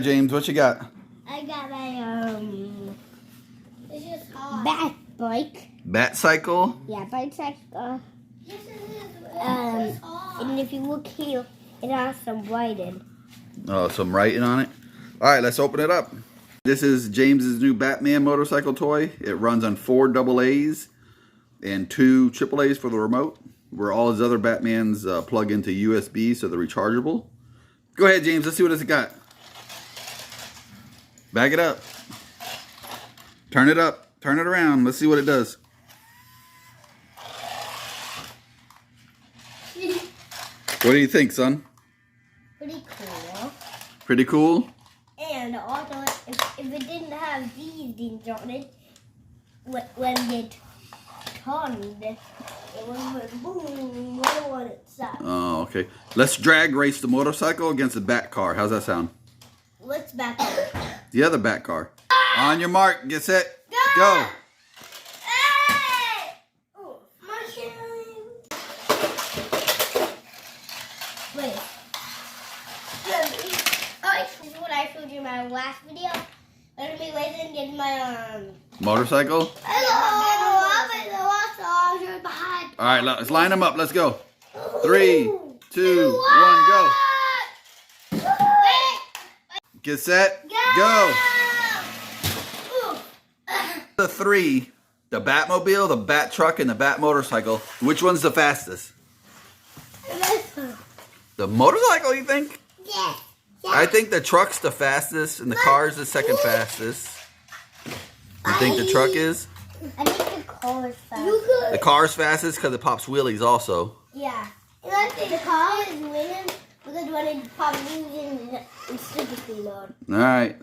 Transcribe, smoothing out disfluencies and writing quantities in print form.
James, what you got? I got my bat bike. Batcycle? Yeah, bicycle. And if you look here, it has some writing. Oh, some writing on it. All right, let's open it up. This is James's new Batman motorcycle toy. It runs on 4 AA's and 2 AA's for the remote, where all his other Batmans plug into USB, so they're rechargeable. Go ahead, James. Let's see what it's got. Back it up. Turn it up. Turn it around. Let's see what it does. What do you think, son? Pretty cool. Pretty cool? And also, if it didn't have these things on it, when it turned, it would boom, right on its side. Oh, okay. Let's drag race the motorcycle against the bat car. How's that sound? What's back there? The other bat car. On your mark, get set, go. Hey! Oh, my shine. Wait. Oh, this is what I showed you in my last video. Let me wait and get my Motorcycle? Hello! All right, let's line them up. Let's go. 3, 2, 1, go. Get set, go. The 3, the Batmobile, the Bat Truck, and the Bat Motorcycle. Which one's the fastest? The motorcycle, you think? Yes. I think the truck's the fastest, and the car's the second fastest. You think the truck is? I think the car is fast. The car's fastest because it pops wheelies also. Yeah. And I think the car is winning because when it pops wheelies, it's super speed on. All right.